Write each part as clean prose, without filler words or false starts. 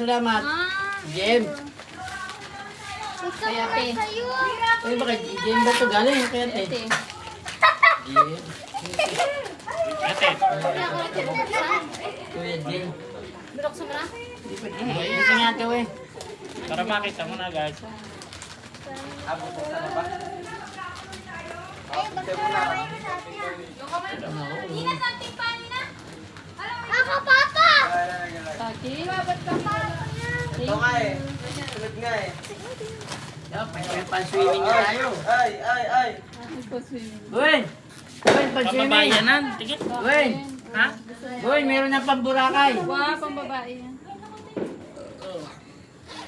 Salamat. Jem. Kaya te. Ay, baka Jem ba ito galing? Kaya te. Te. Jem. Ate. Kaya ako nagtibuksan. Kuya Jem. Binuksan mo na? Hindi pa din. Hindi nga ito eh. Para makita mo na guys. Ako, Papa! Taki. Ito nga eh. Sunod nga eh. Dapat may pan-swimming na tayo. Ay. Gwen! Gwen, pan-swimming. Pambabayanan. Tigit. Gwen! Ha? Gwen, meron na pamburakay. Wow, pang babae yan.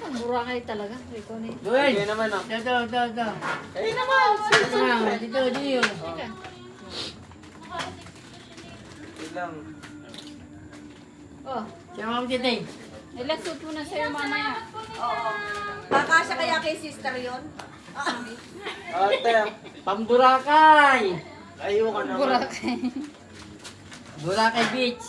Ang burakay talaga. Ikaw ni. Gwen! Sige naman ah. Ito. Ay naman. Ito na, dito. Wait lang. Oh. Siya mga kitay. Ilasot mo na sa'yo mamaya. Baka siya kaya kay sister yun? Ate. Pamburakay! Ayoko naman. Burakay. Burakay Beach.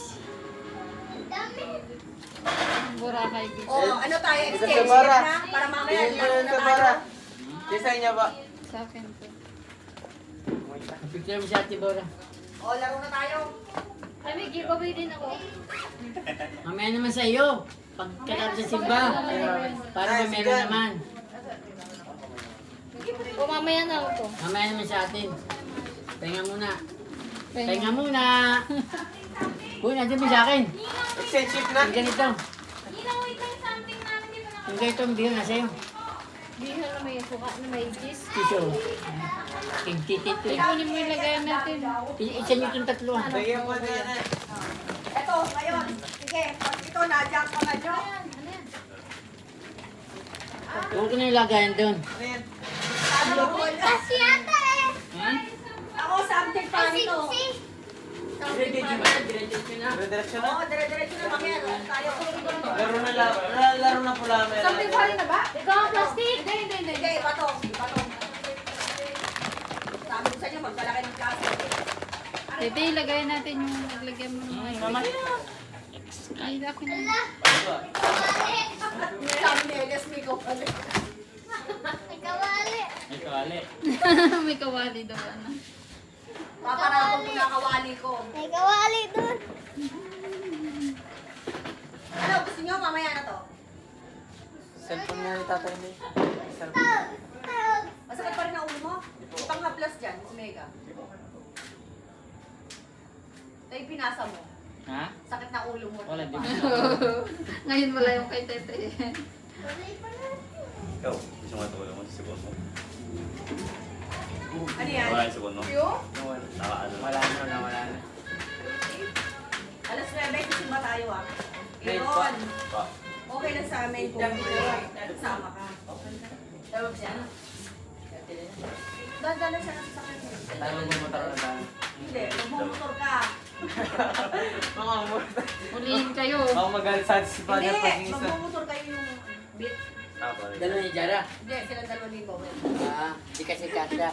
Burakay beach. O, ano tayo, Ito exchange sa bara. na? Para mamaya Tingin mo laro yun na sa tayo. bara. Kisa niya ba? Sa akin to. Picture mo si Ate Bora. O, laro na tayo. Ay, may giveaway din ako. Mamaya naman sa iyo. Pagkatapos sa simba. Para may meron naman. O, mamaya na ako to. Mamaya naman sa atin. Pahinga muna. Penga. Pahinga muna. Uy, nandiyan mo sa akin. Exchange ship na. Yung ganito. Yung ganito, ang biyo na sa'yo. Bihon na may suka na may cheese. Tiso. Tigtitit eh. Kunin mo yung lagayan natin. Isa nyo itong tatlo. Bigyan mo na yan. Eto, ngayon. Sige, pag ito na-jump ka na nyo. Huwag ko na yung lagayan doon. Ano yan? Ano mo? Kasi ata eh. Ha? Ako, something pa nito. Diretso ba? Diretso na. Redirection na. Oo, dire-diretso na mamaya. Laro tayo. Laro na pula may. Something pa rin na ba? Ikaw ang plastic. Hindi, patong. Sabi ko sa inyo, magdala kayo ng klase. Tete, ilagayan natin yung naglagyan mo ng mga. Mamaya. Ay, akin na. Sabi ni Elias Miko. Ay, kawali. May kawali. May kawali daw. Ano. Paparapong ko na kawali ko. May kawali doon. Ano, gusto nyo? Mamaya na to. Cellphone nga ni tatay ni. Cellphone. Masakit pa rin ang ulo mo. Utang haplas dyan, Omega. Ito yung pinasa mo. Ha? Sakit na ulo mo. Wala din. Ngayon wala yung kay Tete. Ikaw, gusto mo tulong mo sa sibon mo? Ano yan? Wala yung sibon mo? Yung? Nakaano? Wala na. Alas 9, sisimba tayo ah. Grade Ngayon, Pa. okay lang sa amin kung sama ka. Tawag siya, ano? Dadala siya ng sakit. Tayo magmumotor na ba? Hindi, magmumotor ka. Mga umur. Ulihin kayo. Ako magalit sa si Hindi, Father pag isa. magmumotor kayo yung bit. Dalawa ni Jara. Hindi, silang 2,000. Di kasi kasya.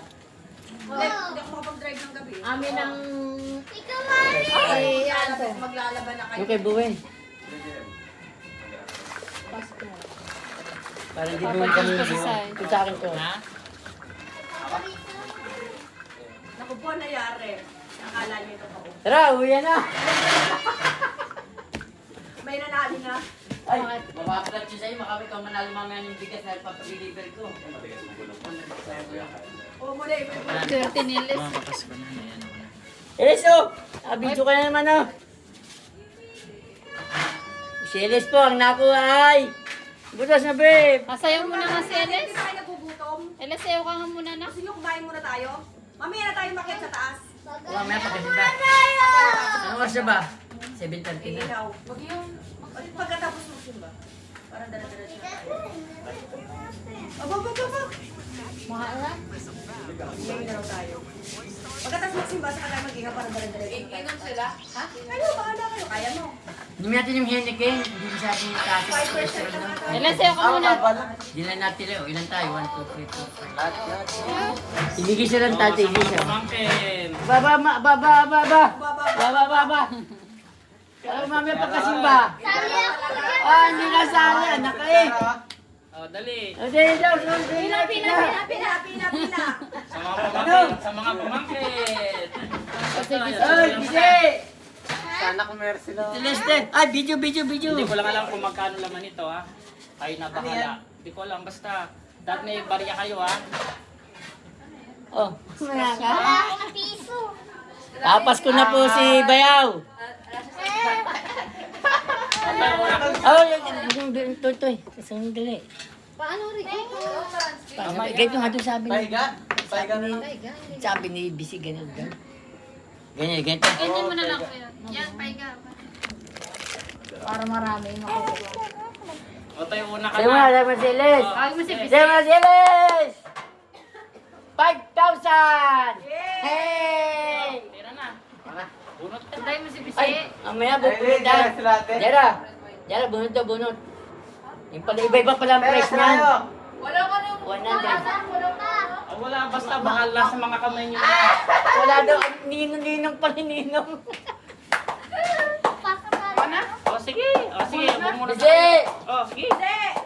Hindi ako makapag-drive ng gabi. Amin ang... Ay, ano to? maglalaban na kayo. Yung kay Buwen. Pasko. Para hindi Buwen kami. Papalis pa si Sai. Ito sa akin to. Ha? Naku po, nangyari. Akala niyo ito ako. Tara, uwi na. May nanalo na. Ay, mapapalat siya sa'yo. Makawit ka manalo mamaya ng bigas na papag-deliver ko. Matigas mo gulong mo. O muli, may 30 nilis. Mga Pasko na. Ayan. Elis, oh! Abidyo ka na naman, oh. Si Elis po, ang nakuha ay... Butas na, babe. Sayaw mo na nga si Hindi Eles. tayo nagugutom. Eles, sayaw ka nga muna na. Gusto nyo kumain muna tayo? Mamaya na tayo makit sa taas. Mamaya pagkasinda. Ano oras na ba? 7:30 na. Iinaw. Wag yung... Pagkatapos mo simba. Parang dala-dala siya tayo. Abog! Mahal na. Iinaw na raw tayo. Pagkatapos magsimba, saka tayo mag-ihaw para dala-dala siya tayo. Inom sila? Ha? Kayo, bahala kayo. Kaya mo. Hindi natin yung Henneken. Hindi masyadong yung taso. 5% naman tayo. Eles, sayaw ka muna. Hindi lang natin lang. Ilan tayo? 1, 2, 3, 4. Lahat. Ibigay siya lang tatay. Ibigay siya. Pamangkin. Baba. Baba. Baba. Para mamaya pagkasimba. Sali ako dyan. Ah, hindi nasali. Anak ka eh. Oh, dali. O, dali daw. Pina. Pina. Sa mga pumangkit. Oy, bisi. Sana kung meron sila. Celeste. Ay, video. Hindi ko lang alam kung magkano laman ito ha. Kayo na bahala. Hindi ko alam, basta. Dahil may barya kayo ha. Oh, wala ka. Wala akong piso. Tapas ko na po si Bayaw. Oh, tutoy. Sandali. Paano rin? Ganito nga doon sabi ni... Pahiga? Pahiga na lang. Sabi ni Bisi, ganyan. Ganyan. Ganyan mo na lang kuya. Yan, paiga. Para marami makukuha. O tayo una ka Sayo mo na, na. Marceles. Tawag mo si Bisi. Sayo mo, Marceles! 5,000! Hey! Tira na. Bunot ka na. Tawag mo si Bisi. Ay, mamaya Ay, bunot hindi, daw. sila ate. Jara, bunot. Yung pala, iba pala ang price niyan. Wala ka nung 100. Oh, wala, basta bakal lang sa mga kamay niyo na. Wala daw, ninong pala ninong. O sige, bumunot Bisi! O sige,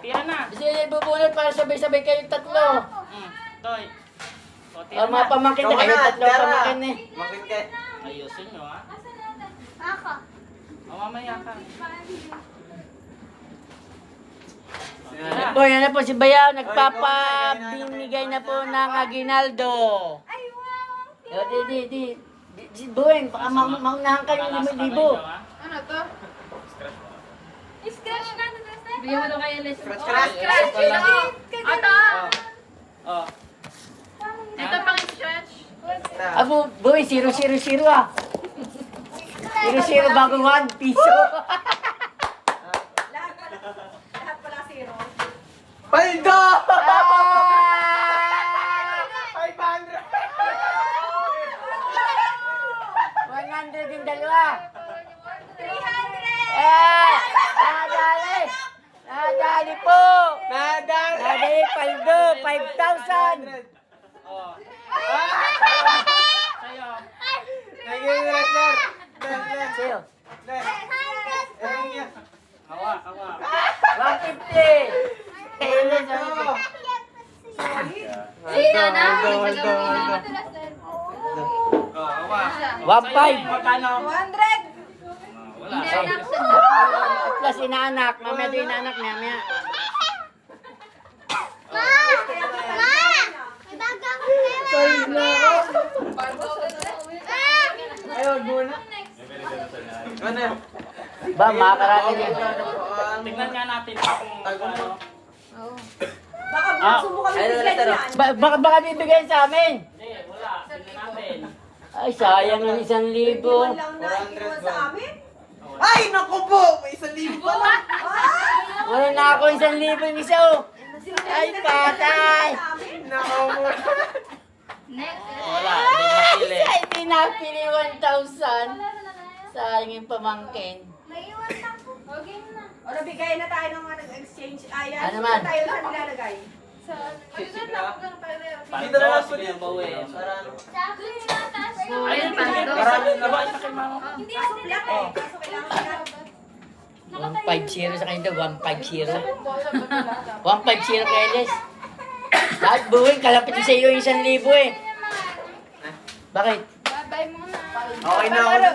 tira na. Bisi, bubunot para sabay-sabay kayong tatlo. Toy. O Oh, tira mga na. pamangkin na kayo, tatlo pamangkin eh. Makin ka. Ayusin nyo ha. Ako. O mamaya ka. Boy, ano po si Bayaw, nagpapabinigay na po ng aginaldo. Ay, wow. O, di. Si Boy, baka maunahan kayo ng 5,000. Ano to? Scratch na ito. Bigyan mo daw kay Elis. Scratch. Ito! O. Ito pang stretch. Abo, Boy, 000 ah. 0 bago 1 piso. lahat pala zero. Paldo! Ay! 500! 100 yung dalawa. 300. Nadali po. Nadal! Nadali, paldo, 5,000. O. Sa'yo. Naging wrestler! Sa'yo, Hawa. 150. Kailan sabi ko? Sino na? Waldo. O, hawa. 1.5. Sa'yo, magkano? 200. Wala. Hindi anak sa Plus inaanak. Mamaya doon inaanak niya. Mamaya. Ma! May bago akong pera. Ayun, muna. Ano? Ba, makakarating yan. Tingnan nga natin kung ano. Baka gusto mo kami bigyan yan. Baka bibigyan sa amin. Hindi, wala. Tingnan natin. Ay, sayang ang 1,000. Iwan lang na iwan sa amin. Ay, naku po! May 1,000 pala! Wala na ako 1,000 yung isa oh. Ay, patay. Naku po! Next. Wala, hindi napili. Ay, hindi napili 1,000. Sayang yung pamangkin. Naiwan ako. Okay na. O, nabigay na tayo ng exchange. Ayan. Ano naman? Tayo na nilalagay. Sisig na. Dito na lang sige, bawi. Para ano? Sa akin na, tas Ayun, pando. Marami na ba? Ito kay mama. Hindi ako black eh. Kaso kailangan na. 150 sa kanya daw, 150. 150 kay Les. Lahat buwing, kalapit sa iyo yung 1,000 eh. Bakit? Bye-bye muna. Okay na ako na.